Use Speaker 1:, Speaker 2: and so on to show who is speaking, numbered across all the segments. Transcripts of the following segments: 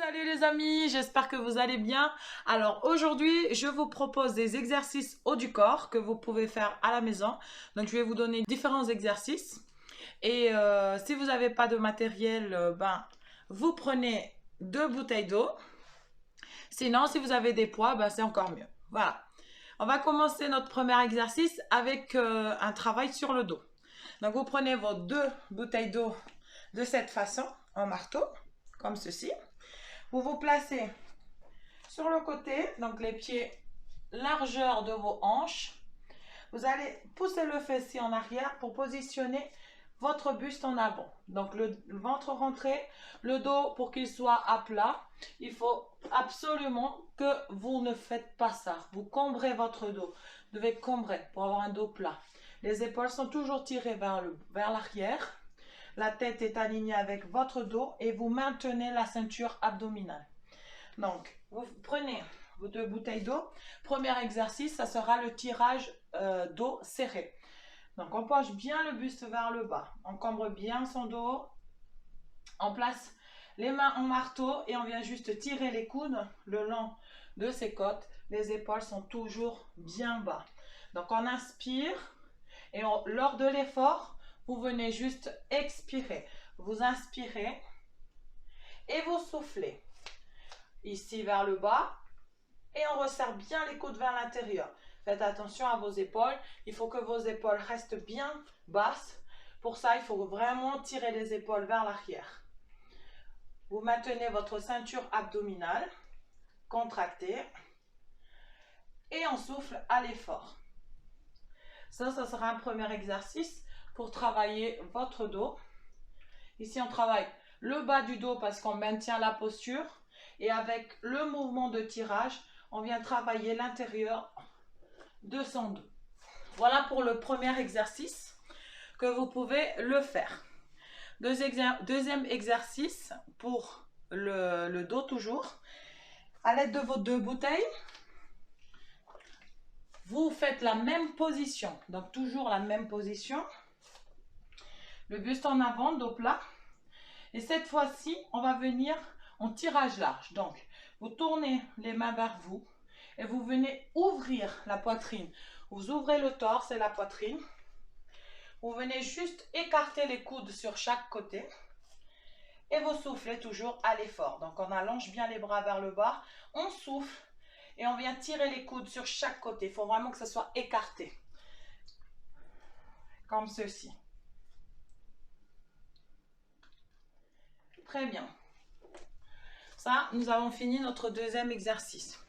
Speaker 1: Salut les amis, j'espère que vous allez bien. Alors aujourd'hui, je vous propose des exercices haut du corps que vous pouvez faire à la maison. Donc je vais vous donner différents exercices. Et si vous n'avez pas de matériel, vous prenez 2 bouteilles d'eau. Sinon, si vous avez des poids, c'est encore mieux. Voilà. On va commencer notre premier exercice avec un travail sur le dos. Donc vous prenez vos 2 bouteilles d'eau de cette façon, en marteau, comme ceci. Vous vous placez sur le côté, donc les pieds largeur de vos hanches. Vous allez pousser le fessier en arrière pour positionner votre buste en avant. Donc le ventre rentré, le dos pour qu'il soit à plat. Il faut absolument que vous ne faites pas ça. Vous cambrez votre dos. Vous devez cambrer pour avoir un dos plat. Les épaules sont toujours tirées vers l'arrière. La tête est alignée avec votre dos et vous maintenez la ceinture abdominale. Donc, vous prenez vos 2 bouteilles d'eau. Premier exercice, ça sera le tirage dos serré. Donc, on penche bien le buste vers le bas. On cambre bien son dos. On place les mains en marteau et on vient juste tirer les coudes le long de ses côtes. Les épaules sont toujours bien bas. Donc, on inspire et lors de l'effort, vous venez juste expirer. Vous inspirez et vous soufflez. Ici vers le bas et on resserre bien les coudes vers l'intérieur. Faites attention à vos épaules. Il faut que vos épaules restent bien basses. Pour ça, il faut vraiment tirer les épaules vers l'arrière. Vous maintenez votre ceinture abdominale contractée et on souffle à l'effort. Ça sera un premier exercice pour travailler votre dos. Ici, on travaille le bas du dos parce qu'on maintient la posture. Et avec le mouvement de tirage, on vient travailler l'intérieur de son dos. Voilà pour le premier exercice que vous pouvez le faire. Deuxième exercice pour le dos toujours. À l'aide de vos 2 bouteilles, vous faites la même position. Donc toujours la même position. Le buste en avant, dos plat. Et cette fois-ci, on va venir en tirage large. Donc, vous tournez les mains vers vous et vous venez ouvrir la poitrine. Vous ouvrez le torse et la poitrine. Vous venez juste écarter les coudes sur chaque côté et vous soufflez toujours à l'effort. Donc, on allonge bien les bras vers le bas, on souffle et on vient tirer les coudes sur chaque côté. Il faut vraiment que ça soit écarté. Comme ceci. Très bien. Ça, nous avons fini notre deuxième exercice.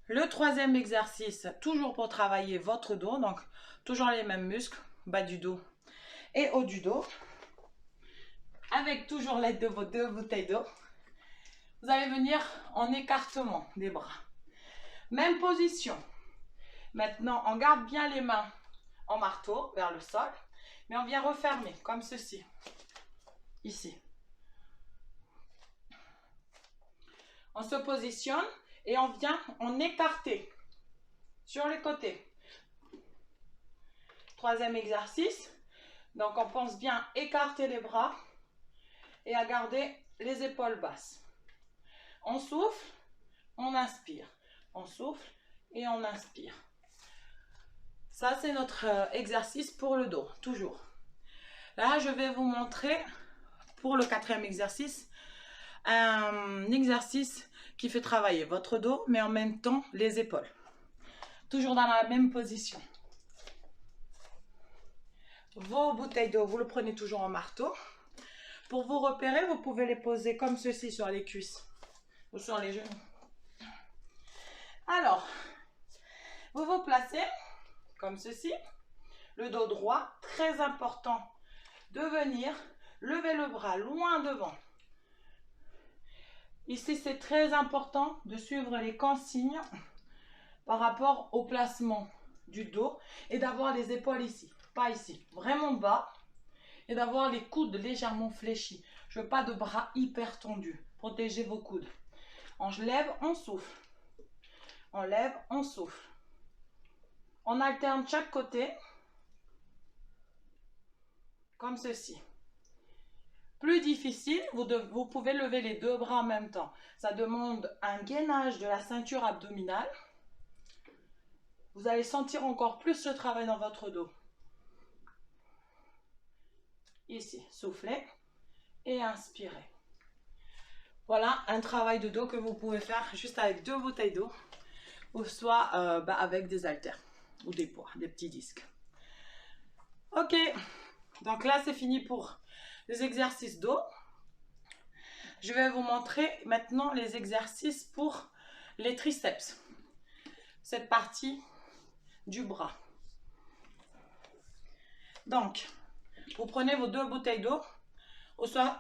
Speaker 1: Le troisième exercice, toujours pour travailler votre dos, donc toujours les mêmes muscles, bas du dos et haut du dos. Avec toujours l'aide de vos 2 bouteilles d'eau, vous allez venir en écartement des bras. Même position. Maintenant, on garde bien les mains en marteau vers le sol, mais on vient refermer comme ceci, ici. On se positionne et on vient en écarter sur les côtés. Troisième exercice. Donc, on pense bien écarter les bras et à garder les épaules basses. On souffle, on inspire. On souffle et on inspire. Ça, c'est notre exercice pour le dos, toujours. Là, je vais vous montrer, pour le quatrième exercice, un exercice qui fait travailler votre dos, mais en même temps les épaules. Toujours dans la même position. Vos bouteilles d'eau, vous le prenez toujours en marteau. Pour vous repérer, vous pouvez les poser comme ceci sur les cuisses ou sur les genoux. Alors, vous vous placez comme ceci, le dos droit, très important de venir lever le bras loin devant. Ici, c'est très important de suivre les consignes par rapport au placement du dos et d'avoir les épaules ici, pas ici, vraiment bas et d'avoir les coudes légèrement fléchis. Je veux pas de bras hyper tendus. Protégez vos coudes. On lève, on souffle. On lève, on souffle. On alterne chaque côté comme ceci. Plus difficile, vous pouvez lever les deux bras en même temps. Ça demande un gainage de la ceinture abdominale. Vous allez sentir encore plus le travail dans votre dos. Ici, soufflez et inspirez. Voilà un travail de dos que vous pouvez faire juste avec 2 bouteilles d'eau ou soit avec des haltères ou des poids, des petits disques. Ok, donc là c'est fini pour les exercices dos. Je vais vous montrer maintenant les exercices pour les triceps, cette partie du bras. Donc, vous prenez vos 2 bouteilles d'eau, ou soit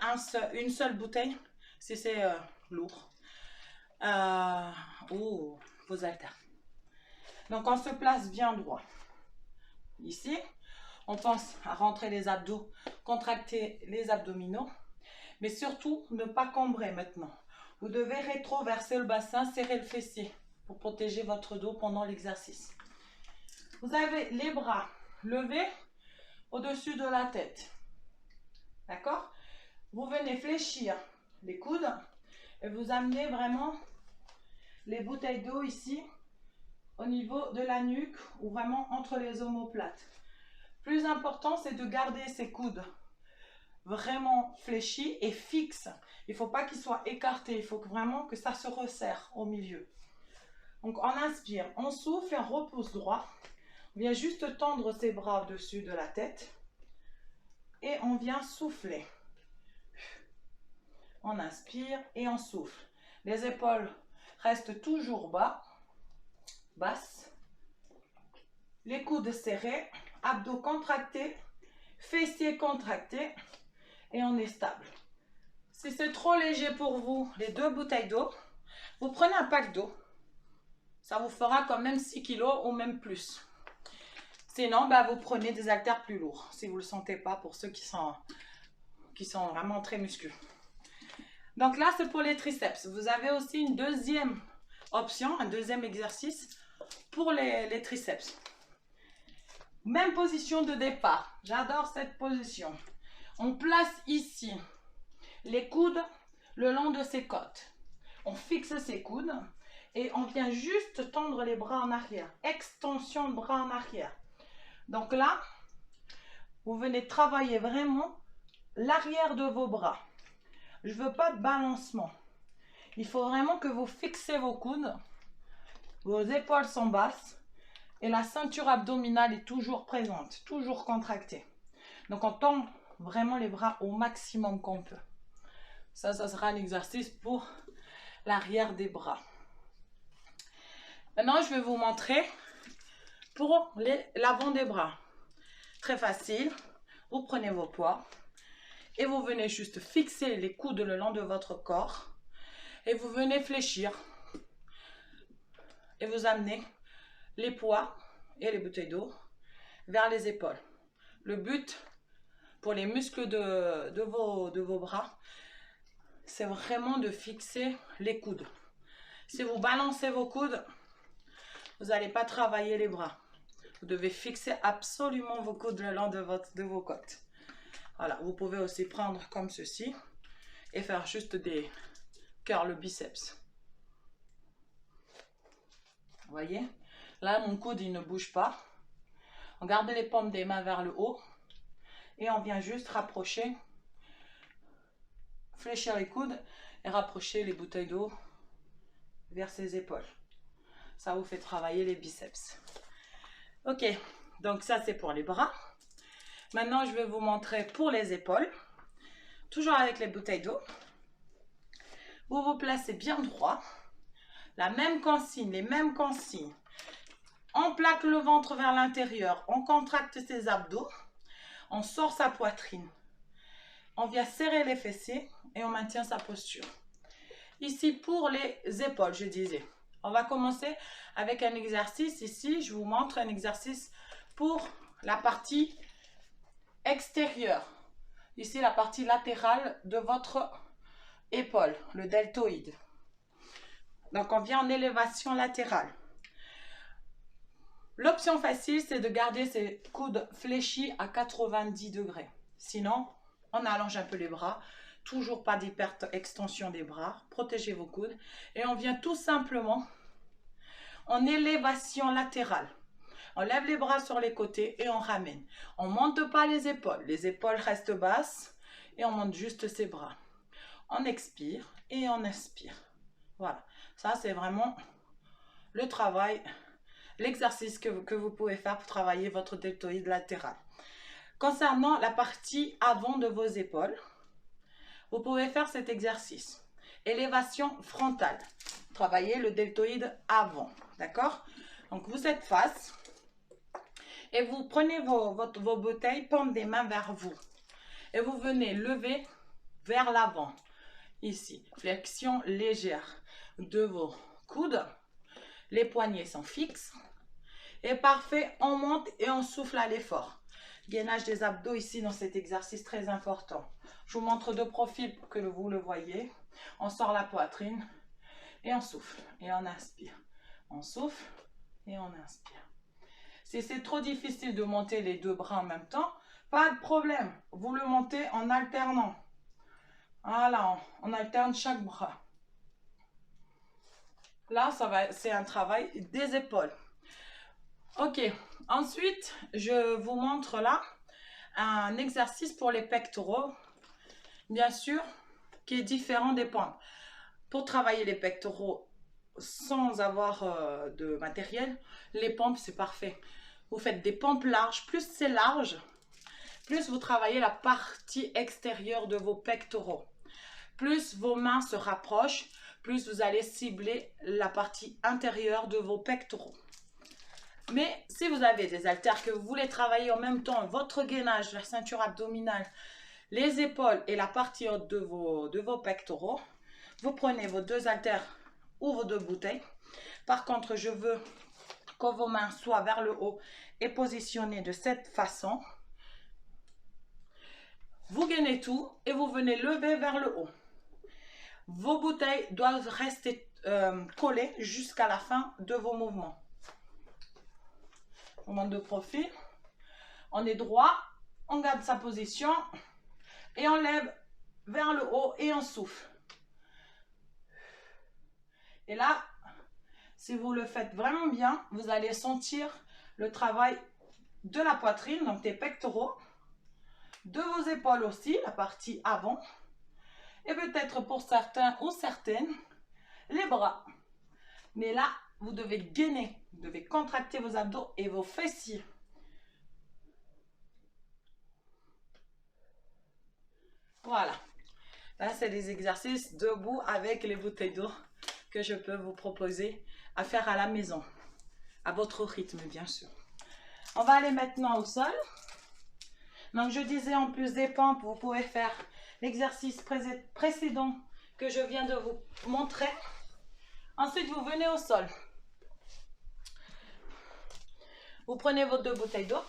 Speaker 1: une seule bouteille si c'est lourd, ou vos haltères. Donc, on se place bien droit. Ici, on pense à rentrer les abdos, contracter les abdominaux, mais surtout ne pas cambrer maintenant. Vous devez rétroverser le bassin, serrer le fessier pour protéger votre dos pendant l'exercice. Vous avez les bras levés au-dessus de la tête. D'accord? Vous venez fléchir les coudes et vous amenez vraiment les bouteilles d'eau ici au niveau de la nuque ou vraiment entre les omoplates. Plus important, c'est de garder ces coudes vraiment fléchis et fixes. Il ne faut pas qu'ils soient écartés, il faut vraiment que ça se resserre au milieu. Donc on inspire, on souffle et on repousse droit. On vient juste tendre ses bras au-dessus de la tête et on vient souffler. On inspire et on souffle. Les épaules restent toujours basses. Les coudes serrés, abdos contractés, fessiers contractés et on est stable. Si c'est trop léger pour vous, les 2 bouteilles d'eau, vous prenez un pack d'eau. Ça vous fera quand même 6 kg ou même plus. Sinon, vous prenez des haltères plus lourds si vous ne le sentez pas pour ceux qui sont vraiment très musclés. Donc là, c'est pour les triceps. Vous avez aussi une deuxième option, un deuxième exercice pour les triceps. Même position de départ. J'adore cette position. On place ici les coudes le long de ses côtes. On fixe ses coudes et on vient juste tendre les bras en arrière. Extension de bras en arrière. Donc là, vous venez travailler vraiment l'arrière de vos bras. Je ne veux pas de balancement. Il faut vraiment que vous fixez vos coudes. Vos épaules sont basses. Et la ceinture abdominale est toujours présente, toujours contractée. Donc on tend vraiment les bras au maximum qu'on peut. Ça sera un exercice pour l'arrière des bras. Maintenant, je vais vous montrer pour l'avant des bras. Très facile. Vous prenez vos poids et vous venez juste fixer les coudes le long de votre corps et vous venez fléchir et vous amenez les poids et les bouteilles d'eau vers les épaules. Le but pour les muscles de vos bras, c'est vraiment de fixer les coudes. Si vous balancez vos coudes, vous n'allez pas travailler les bras. Vous devez fixer absolument vos coudes le long de vos côtes. Voilà, vous pouvez aussi prendre comme ceci et faire juste des curls biceps. Vous voyez? Là, mon coude, il ne bouge pas. On garde les paumes des mains vers le haut et on vient juste rapprocher, fléchir les coudes et rapprocher les bouteilles d'eau vers ses épaules. Ça vous fait travailler les biceps. Ok, donc ça c'est pour les bras. Maintenant, je vais vous montrer pour les épaules. Toujours avec les bouteilles d'eau. Vous vous placez bien droit. La même consigne, les mêmes consignes. On plaque le ventre vers l'intérieur. On contracte ses abdos. On sort sa poitrine. On vient serrer les fessiers et on maintient sa posture. Ici, pour les épaules, je disais. On va commencer avec un exercice. Ici, je vous montre un exercice pour la partie extérieure. Ici, la partie latérale de votre épaule, le deltoïde. Donc, on vient en élévation latérale. L'option facile, c'est de garder ses coudes fléchis à 90 degrés. Sinon, On allonge un peu les bras. Toujours pas d'hyper-extension des bras. Protégez vos coudes. Et on vient tout simplement en élévation latérale. On lève les bras sur les côtés et on ramène. On ne monte pas les épaules. Les épaules restent basses et on monte juste ses bras. On expire et on inspire. Voilà. Ça, c'est vraiment le travail, l'exercice que vous pouvez faire pour travailler votre deltoïde latéral. Concernant la partie avant de vos épaules, vous pouvez faire cet exercice. Élévation frontale. Travaillez le deltoïde avant. D'accord? Donc, vous êtes face et vous prenez vos bouteilles, paume des mains vers vous. Et vous venez lever vers l'avant. Ici, flexion légère de vos coudes. Les poignets sont fixes. Et parfait, on monte et on souffle à l'effort. Gainage des abdos ici dans cet exercice très important. Je vous montre de profil pour que vous le voyez. On sort la poitrine et on souffle et on inspire. On souffle et on inspire. Si c'est trop difficile de monter les deux bras en même temps, pas de problème. Vous le montez en alternant. Voilà, on alterne chaque bras. Là, c'est un travail des épaules. Ok, ensuite, je vous montre là un exercice pour les pectoraux, bien sûr, qui est différent des pompes. Pour travailler les pectoraux sans avoir de matériel, les pompes, c'est parfait. Vous faites des pompes larges, plus c'est large, plus vous travaillez la partie extérieure de vos pectoraux. Plus vos mains se rapprochent, plus vous allez cibler la partie intérieure de vos pectoraux. Mais si vous avez des haltères que vous voulez travailler en même temps, votre gainage, la ceinture abdominale, les épaules et la partie haute de vos pectoraux, vous prenez vos deux haltères ou vos deux bouteilles. Par contre, je veux que vos mains soient vers le haut et positionnées de cette façon. Vous gainez tout et vous venez lever vers le haut. Vos bouteilles doivent rester collées jusqu'à la fin de vos mouvements. Mouvement de profil. On est droit, on garde sa position et on lève vers le haut et on souffle. Et là, si vous le faites vraiment bien, vous allez sentir le travail de la poitrine, donc des pectoraux, de vos épaules aussi, la partie avant. Et peut-être pour certains ou certaines, les bras. Mais là, vous devez gainer, vous devez contracter vos abdos et vos fessiers. Voilà. Là, c'est des exercices debout avec les bouteilles d'eau que je peux vous proposer à faire à la maison. À votre rythme, bien sûr. On va aller maintenant au sol. Donc, je disais, en plus des pompes, vous pouvez faire l'exercice précédent que je viens de vous montrer. Ensuite, vous venez au sol. Vous prenez vos deux bouteilles d'eau.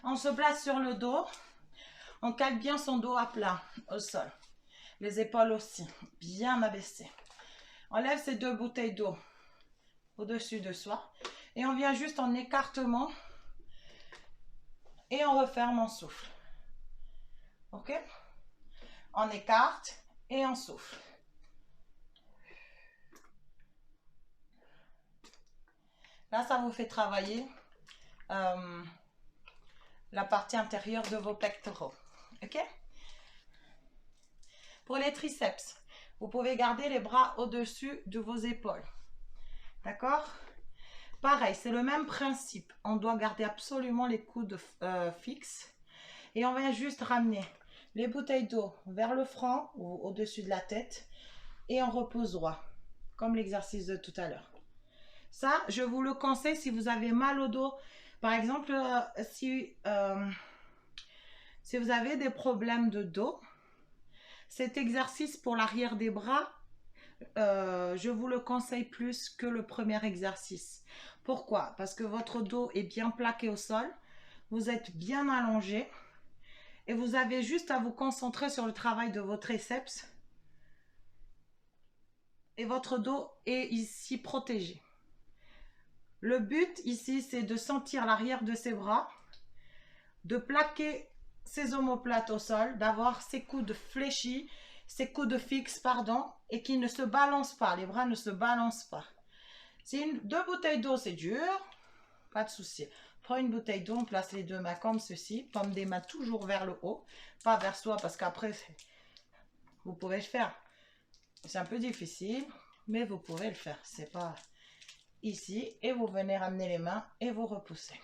Speaker 1: On se place sur le dos. On cale bien son dos à plat au sol. Les épaules aussi, bien abaissées. On lève ces deux bouteilles d'eau au-dessus de soi. Et on vient juste en écartement. Et on referme, on souffle. Ok? On écarte et on souffle. Là, ça vous fait travailler la partie intérieure de vos pectoraux. Ok? Pour les triceps, vous pouvez garder les bras au-dessus de vos épaules. D'accord? Pareil, c'est le même principe. On doit garder absolument les coudes fixes. Et on va juste ramener les bouteilles d'eau vers le front ou au-dessus de la tête. Et on repose droit, comme l'exercice de tout à l'heure. Ça, je vous le conseille si vous avez mal au dos. Par exemple, si vous avez des problèmes de dos, cet exercice pour l'arrière des bras, je vous le conseille plus que le premier exercice. Pourquoi? Parce que votre dos est bien plaqué au sol, vous êtes bien allongé et vous avez juste à vous concentrer sur le travail de vos triceps et votre dos est ici protégé. Le but ici, c'est de sentir l'arrière de ses bras de plaquer ses omoplates au sol, d'avoir ses coudes fléchis, ses coudes fixes, pardon, et qui ne se balancent pas, les bras ne se balancent pas. Si deux bouteilles d'eau, c'est dur, pas de souci. Prends une bouteille d'eau, on place les deux mains comme ceci, paume des mains toujours vers le haut, pas vers soi parce qu'après, vous pouvez le faire. C'est un peu difficile, mais vous pouvez le faire. C'est pas ici, et vous venez ramener les mains et vous repoussez.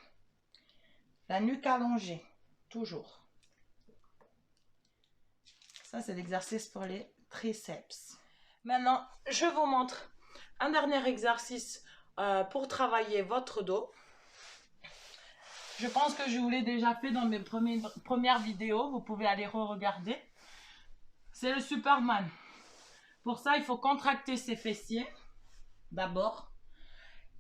Speaker 1: La nuque allongée, toujours. Ça, c'est l'exercice pour les triceps. Maintenant, je vous montre un dernier exercice pour travailler votre dos. Je pense que je vous l'ai déjà fait dans mes premières vidéos. Vous pouvez aller re-regarder. C'est le Superman. Pour ça, il faut contracter ses fessiers. D'abord.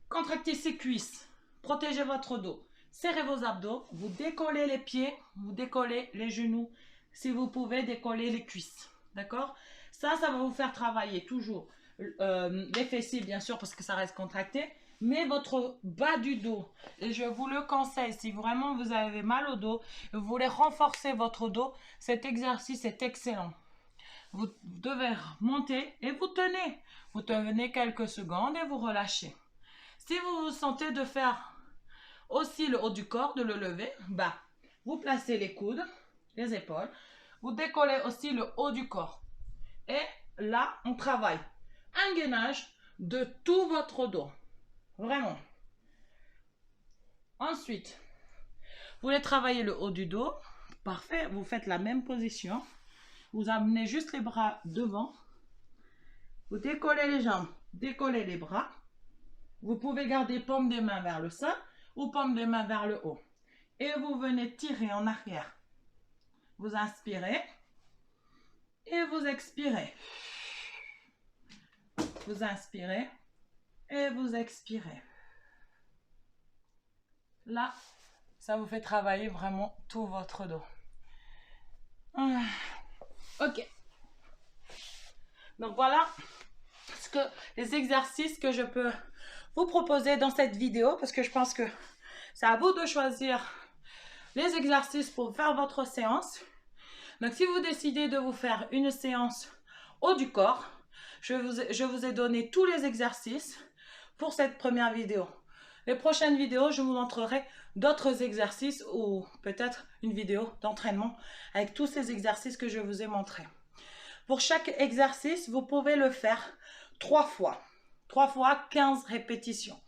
Speaker 1: Contractez ses cuisses. Protégez votre dos. Serrez vos abdos. Vous décollez les pieds. Vous décollez les genoux. Si vous pouvez, décoller les cuisses. D'accord? Ça va vous faire travailler toujours les fessiers, bien sûr, parce que ça reste contracté. Mais votre bas du dos, et je vous le conseille, si vraiment vous avez mal au dos, vous voulez renforcer votre dos, cet exercice est excellent. Vous devez monter et vous tenez. Vous tenez quelques secondes et vous relâchez. Si vous vous sentez de faire aussi le haut du corps, de le lever, bah, vous placez les coudes, les épaules, vous décollez aussi le haut du corps. Et là, on travaille un gainage de tout votre dos. Vraiment. Ensuite, vous voulez travailler le haut du dos. Parfait. Vous faites la même position. Vous amenez juste les bras devant. Vous décollez les jambes, décollez les bras. Vous pouvez garder paume des mains vers le sol ou paume des mains vers le haut. Et vous venez tirer en arrière. Vous inspirez et vous expirez. Vous inspirez et vous expirez. Là, ça vous fait travailler vraiment tout votre dos. Ok. Donc voilà les exercices que je peux vous proposer dans cette vidéo, parce que je pense que c'est à vous de choisir les exercices pour faire votre séance. Donc si vous décidez de vous faire une séance haut du corps, je vous ai donné tous les exercices pour cette première vidéo. Les prochaines vidéos, je vous montrerai d'autres exercices ou peut-être une vidéo d'entraînement avec tous ces exercices que je vous ai montrés. Pour chaque exercice, vous pouvez le faire 3 fois. 3 fois 15 répétitions.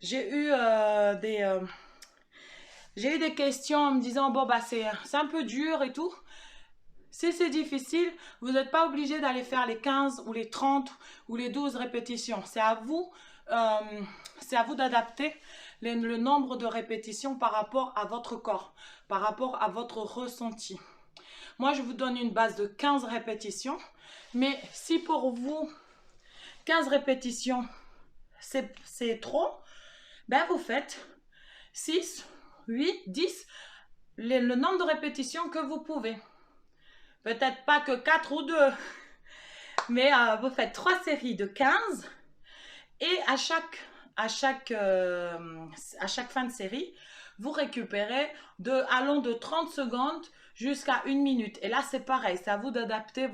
Speaker 1: J'ai eu des questions en me disant, bon, bah, c'est un peu dur et tout. Si c'est difficile, vous n'êtes pas obligé d'aller faire les 15 ou les 30 ou les 12 répétitions. C'est à vous d'adapter le nombre de répétitions par rapport à votre corps, par rapport à votre ressenti. Moi, je vous donne une base de 15 répétitions, mais si pour vous, 15 répétitions, c'est trop, ben vous faites 6, 8, 10, le nombre de répétitions que vous pouvez. Peut-être pas que 4 ou 2, mais vous faites 3 séries de 15 et à chaque fin de série, vous récupérez allant de 30 secondes jusqu'à 1 minute. Et là, c'est pareil, c'est à vous d'adapter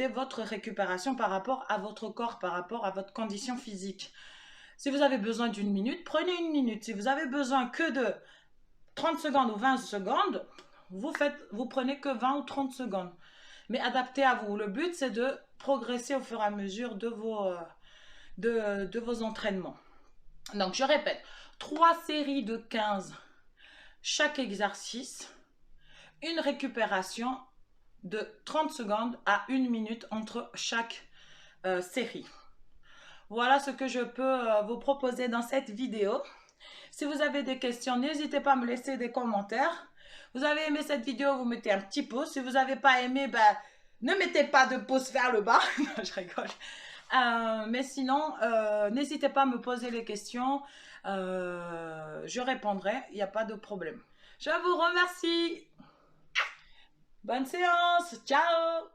Speaker 1: votre récupération par rapport à votre corps, par rapport à votre condition physique. Si vous avez besoin d'1 minute, prenez 1 minute. Si vous avez besoin que de 30 secondes ou 20 secondes, vous prenez que 20 ou 30 secondes. Mais adaptez à vous. Le but, c'est de progresser au fur et à mesure de vos entraînements. Donc, je répète, 3 séries de 15 chaque exercice, une récupération de 30 secondes à 1 minute entre chaque série. Voilà ce que je peux vous proposer dans cette vidéo. Si vous avez des questions, n'hésitez pas à me laisser des commentaires. Vous avez aimé cette vidéo, vous mettez un petit pouce. Si vous n'avez pas aimé, ben, ne mettez pas de pouce vers le bas. Non, je rigole. Mais sinon, n'hésitez pas à me poser les questions. Je répondrai, il n'y a pas de problème. Je vous remercie. Bonne séance. Ciao.